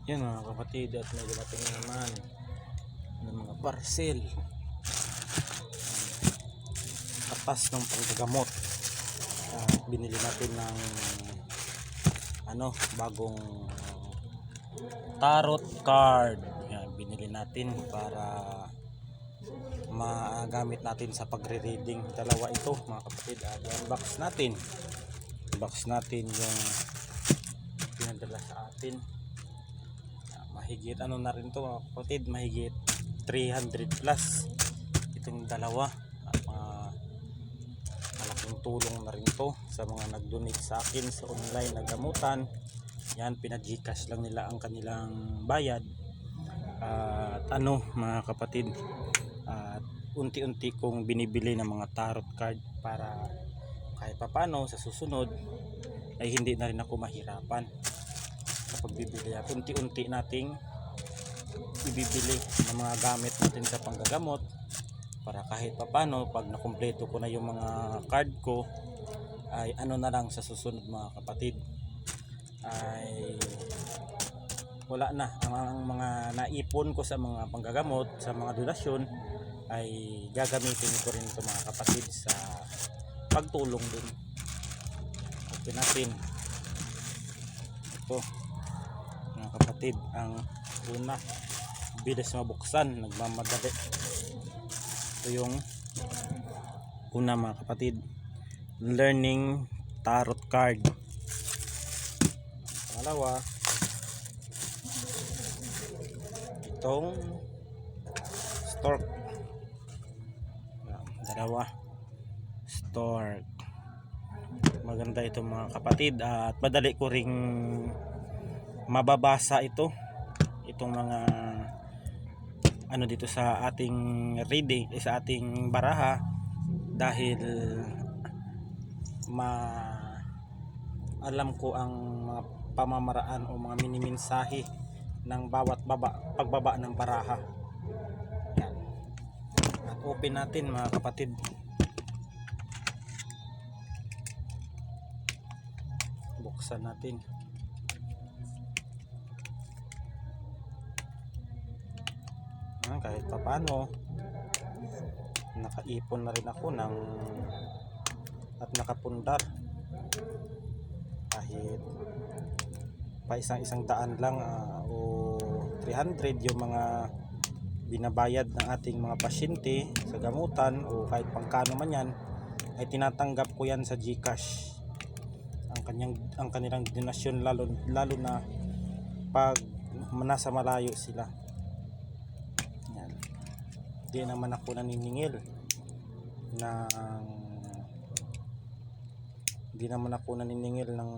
Yan mga kapatid, at may dumating naman ng mga parcel katas ng panggagamot. Binili natin ng bagong tarot card. Yan, binili natin para magamit natin sa pagre-reading. Dalawa ito mga kapatid, at unbox natin yung pinadala sa atin. Mahigit na rin to mga kapatid, mahigit 300 plus itong dalawa. Malaking tulong na rin to sa mga nag-donate sa akin sa online na gamutan. Yan, pina-Gcash lang nila ang kanilang bayad. At mga kapatid, unti-unti kong binibili ng mga tarot card para kahit papano sa susunod ay hindi na rin ako mahirapan sa pagbibili. At unti-unti nating ibibili ng mga gamit natin sa panggagamot para kahit papano pag nakumpleto ko na yung mga card ko ay na lang sa susunod mga kapatid ay wala na ang mga naipon ko sa mga panggagamot, sa mga donasyon ay gagamitin ko rin ito mga kapatid sa pagtulong din. Open natin ito mga kapatid. Ang una, bilis mabuksan, nagmamadali. Ito yung una mga kapatid, learning tarot card. Pangalawa, itong stork. Dalawa, stork. Maganda ito mga kapatid, at madali ko ring mababasa itong mga dito sa ating reading, sa ating baraha, dahil alam ko ang mga pamamaraan o mga minimensahe ng bawat pagbaba ng baraha. Yan. At open natin mga kapatid. Buksan natin. Kahit papano nakaipon na rin ako at nakapundar, kahit pa isang daan lang o 300 yung mga binabayad ng ating mga pasyente sa gamutan, o kahit pangkano man yan ay tinatanggap ko yan sa Gcash. Ang kanilang donasyon, lalo na pag nasa malayo sila. Di naman ako naniningil ng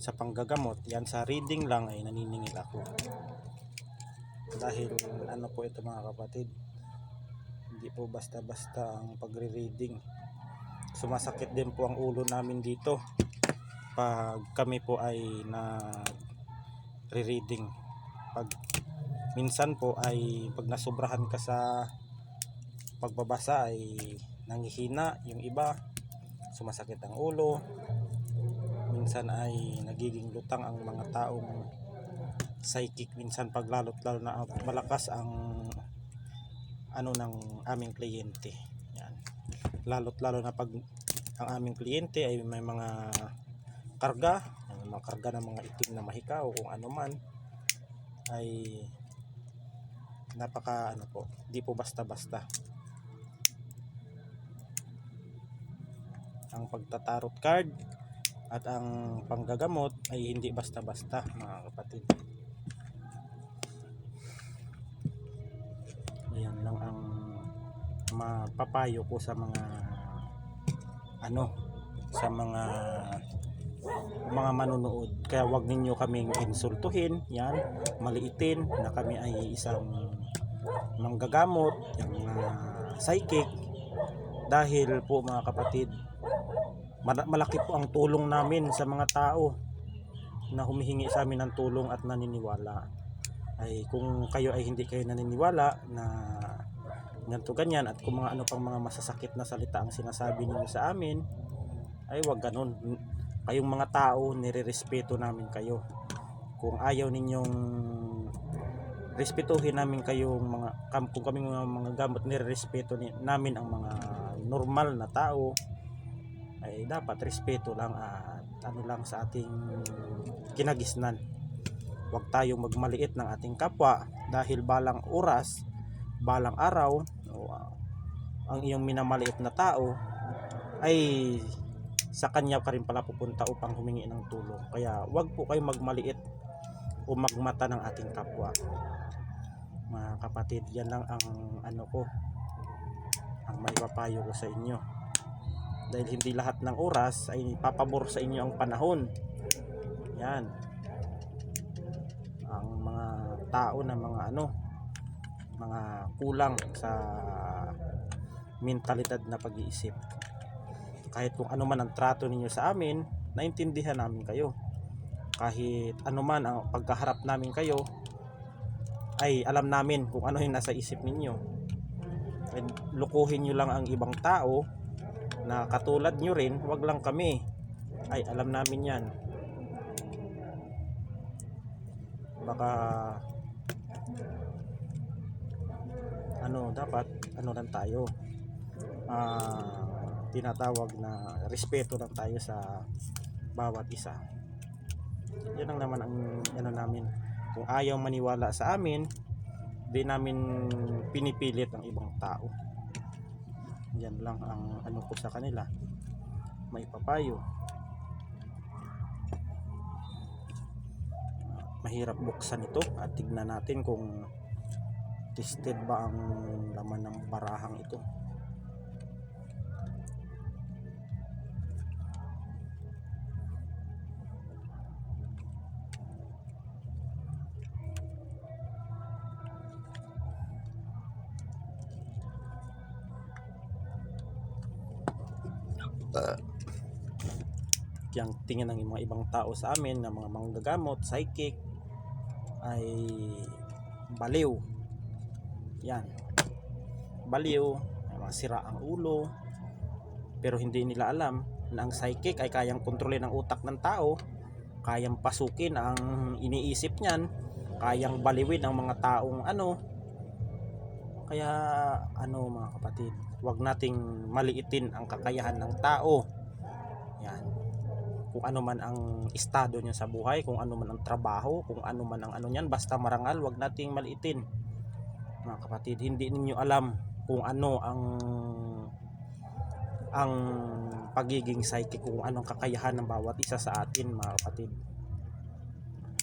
sa panggagamot. Yan, sa reading lang ay naniningil ako, dahil po ito mga kapatid, hindi po basta-basta ang pagre-reading. Sumasakit din po ang ulo namin dito pag kami po ay re-reading. Minsan po ay pag nasobrahan ka sa pagbabasa ay nanghihina yung iba, sumasakit ang ulo, minsan ay nagiging lutang ang mga taong psychic. Minsan pag lalo na malakas ang ng aming kliyente. Yan. Lalo na pag ang aming kliyente ay may mga karga ng mga itim na mahika o kung ano man, ay napaka di po basta-basta ang pagtatarot card, at ang panggagamot ay hindi basta-basta mga kapatid. Ayan lang ang mapapayo ko sa mga manonood. Kaya wag ninyo kaming insultuhin, yan, maliitin na kami ay isang manggagamot, yung psychic, dahil po mga kapatid, malaki po ang tulong namin sa mga tao na humihingi sa amin ng tulong at naniniwala. Ay kung kayo ay hindi kayo naniniwala na ganito ganyan, at kung mga pang mga masasakit na salita ang sinasabi niyo sa amin, ay wag ganun. Kayong mga tao, nirerespeto namin kayo. Kung ayaw ninyong respetuhin namin kayong kung kami mga gamot, nirespeto namin ang mga normal na tao, ay dapat respeto lang at ano lang sa ating kinagisnan. Huwag tayong magmaliit ng ating kapwa dahil balang oras, balang araw, ang iyong minamaliit na tao ay sa kanya ka rin pala pupunta upang humingi ng tulong. Kaya huwag po kayong magmaliit o magmata ng ating kapwa. Mga kapatid, yan lang ang ang maipapayo ko sa inyo. Dahil hindi lahat ng oras ay papabor sa inyo ang panahon. Yan. Ang mga tao na mga kulang sa mentalidad na pag-iisip. Kahit kung ano man ang trato ninyo sa amin, naintindihan namin kayo. Kahit ano man ang pagkaharap namin kayo, ay alam namin kung ano yung nasa isip ninyo. And lukuhin nyo lang ang ibang tao na katulad nyo rin, wag lang kami. Ay alam namin yan. Baka dapat lang tayo, tinatawag na respeto lang tayo sa bawat isa. Yan lang naman ang namin. Kung ayaw maniwala sa amin, di namin pinipilit ang ibang tao. Yan lang ang ko sa kanila, maipapayo. Mahirap buksan ito at tignan natin kung tested ba ang laman ng barahang ito. Yang tingin ng mga ibang tao sa amin na mga manggagamot, psychic, ay baliw. Yan, baliw, ay mga sira ang ulo. Pero hindi nila alam na ang psychic ay kayang kontrolin ang utak ng tao, kayang pasukin ang iniisip niyan, kayang baliwin ang mga taong Kaya mga kapatid, huwag nating maliitin ang kakayahan ng tao. Yan. Kung ano man ang estado niya sa buhay, kung ano man ang trabaho, kung ano man ang niyan, basta marangal, huwag nating maliitin. Mga kapatid, hindi ninyo alam kung ano ang pagiging psychic, kung anong kakayahan ng bawat isa sa atin, mga kapatid.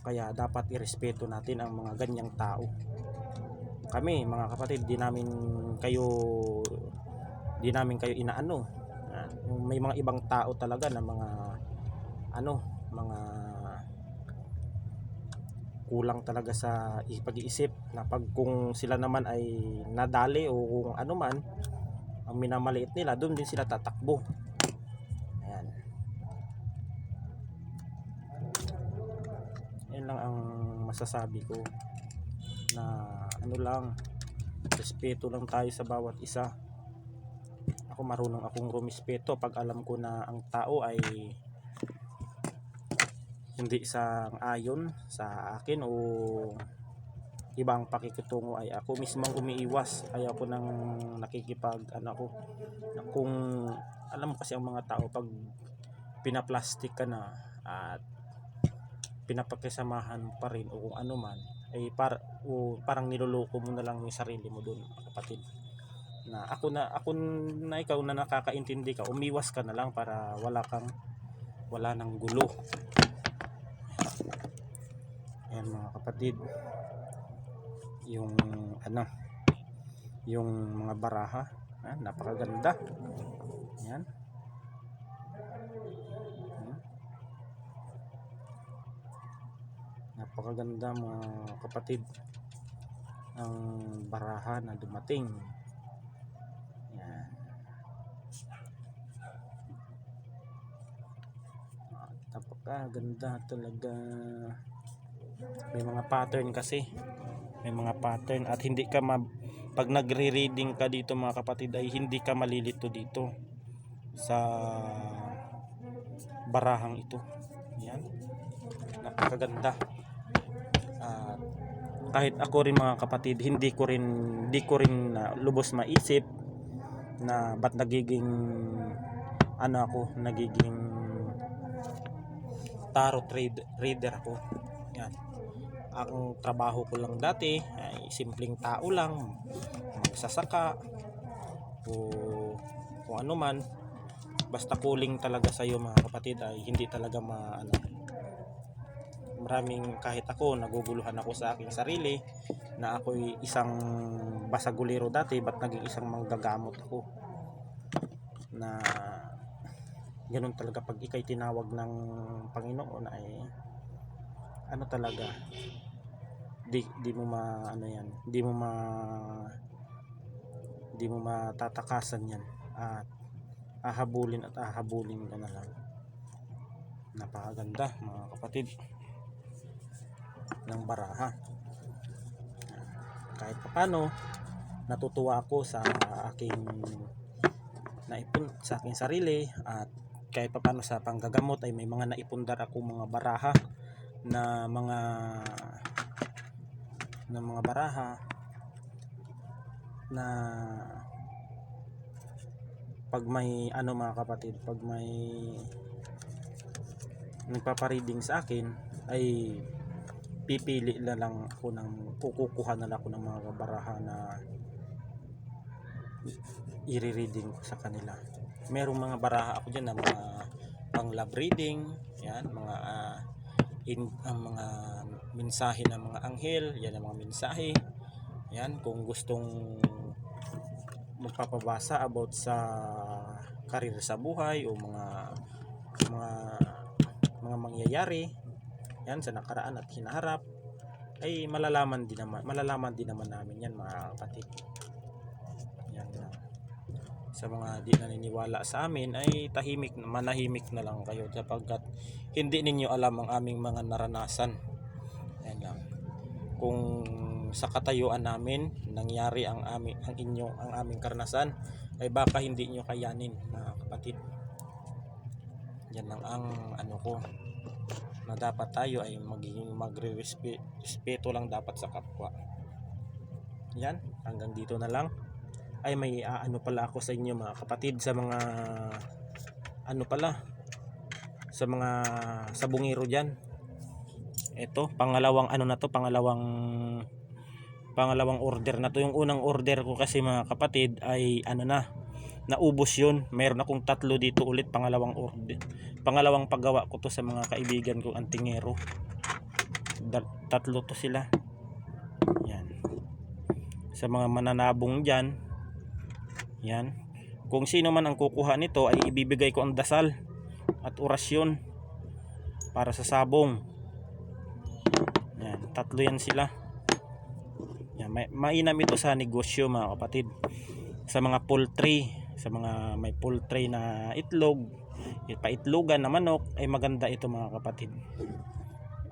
Kaya dapat irespeto natin ang mga ganyang tao. Kami, mga kapatid, di namin kayo inaano. May mga ibang tao talaga na mga kulang talaga sa pag-iisip, na kung sila naman ay nadali o kung ano man ang minamaliit nila, doon din sila tatakbo. Ayan. Yan lang ang masasabi ko, na respeto lang tayo sa bawat isa. Ako marunong akong rumispeto pag alam ko na ang tao ay hindi sang-ayon sa akin o ibang pakikitungo, ay ako mismong umiiwas. Ayaw ko nang kung alam mo kasi ang mga tao, pag pinaplastic ka na at pinapakisamahan pa rin o kung ano man, ay parang niloloko mo na lang yung sarili mo doon, kapatid. Na ako na ikaw na nakakaintindi ka, umiwas ka na lang para wala nang gulo. Ayan mga kapatid, yung mga baraha, napakaganda. Ayan. Napakaganda mga kapatid ang baraha na dumating. Ayan. Napakaganda talaga. May mga pattern kasi, at hindi ka pag nagre-reading ka dito mga kapatid, ay hindi ka malilito dito sa barahang ito. Yan, napakaganda. At kahit ako rin mga kapatid, hindi ko rin lubos maisip na ba't nagiging nagiging reader ako. Yan. Ang trabaho ko lang dati ay simpleng tao lang, magsasaka o kung ano man, basta kuling talaga sa iyo mga kapatid ay hindi talaga maraming, kahit ako naguguluhan ako sa aking sarili na ako'y isang basagulero dati, ba't naging isang manggagamot ako, na ganun talaga pag ikay tinawag ng Panginoon ay talaga, di mo matatakasan yan, at ahabulin ka na lang. Napakaganda mga kapatid ng baraha. Kahit paano natutuwa ako sa aking naipon sa aking sarili, at kahit paano sa panggagamot ay may mga naipundar ako mga baraha na mga baraha na pag may mga kapatid, pag may nagpapareading sa akin ay pipili na lang ako kukuha na lang ako ng mga baraha na i-reading ko sa kanila. Merong mga baraha ako diyan na mga pang love reading, yan, ang mga mensahe ng mga anghel, yan ang mga mensahe. Yan, kung gustong magpapabasa about sa karir sa buhay o mga mangyayari yan sa nakaraan at hinaharap, ay malalaman din naman namin yan mga kapatid. Yan lang. Sa mga di naniniwala sa amin ay manahimik na lang kayo, sapagkat hindi ninyo alam ang aming mga naranasan. Yan lang. Kung sa katayuan namin nangyari ang aming karanasan, ay baka hindi nyo kayanin mga kapatid. Yan lang ang ko, na dapat tayo ay magre-respeto lang dapat sa kapwa. Yan, hanggang dito na lang. Ay may pala ako sa inyo mga kapatid, sa mga sa mga sabungero dyan. Ito, pangalawang order na to. Yung unang order ko kasi mga kapatid ay naubos yun. Meron akong 3 dito ulit, pangalawang paggawa ko to sa mga kaibigan ko antingero. 3 to sila. Yan. Sa mga mananabong dyan, yan, kung sino man ang kukuha nito ay ibibigay ko ang dasal at orasyon para sa sabong. Yan, 3 yan sila. Yan, mainam ito sa negosyo mga kapatid, sa mga poultry, sa mga may poultry na itlog, paitlogan na manok, ay maganda ito mga kapatid.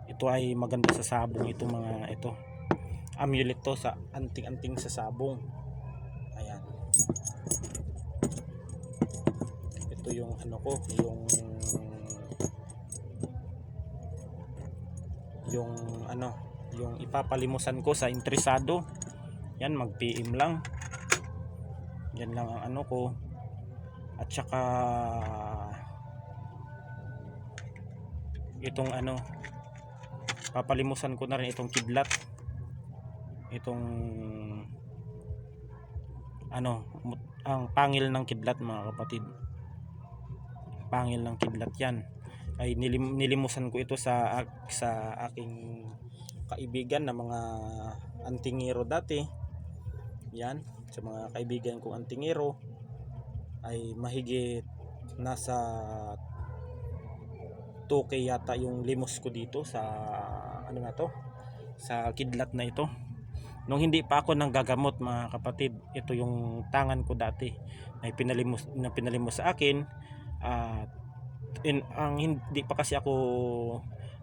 Ito ay maganda sa sabong, ito amulet to sa anting-anting sa sabong. Ayan, ito yung yung ipapalimusan ko sa interesado. Yan, mag-PM lang. Yan lang ang ko. At saka itong papalimusan ko na rin itong kidlat. Itong ang pangil ng kidlat mga kapatid. Pangil ng kidlat yan. Ay nilimusan ko ito sa aking kaibigan na mga antingero dati. Yan, sa mga kaibigan kong antingero ay mahigit nasa 2K yata yung limos ko dito sa sa kidlat na ito. Nung hindi pa ako nanggagamot mga kapatid, ito yung tangan ko dati ay pinalimos sa akin. At hindi pa kasi ako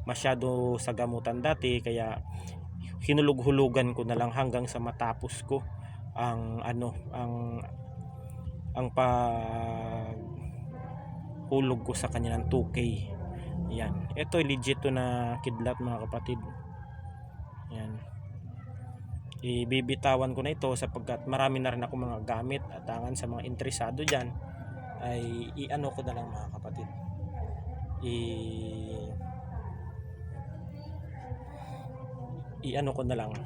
masyado sa gamutan dati, kaya hinulug-hulugan ko na lang hanggang sa matapos ko ang paghulog ko sa kanya ng 2K. Yan, ito legit to na kidlat mga kapatid. Yan. Ibibitawan ko na ito sapagkat marami na rin ako mga gamit at tangan sa mga interesado dyan ay i-ano ko na lang mga kapatid. I-ano ko na lang,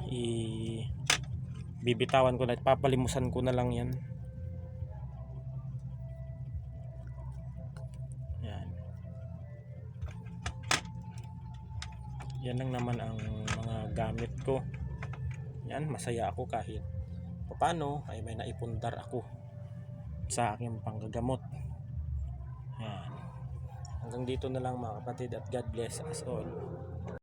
bibitawan ko na, papalimusan ko na lang yan. Yan. Yan lang naman ang mga gamit ko. Yan, masaya ako kahit paano ay may naipundar ako sa aking panggagamot. Yan. Hanggang dito na lang mga kapatid at God bless us all.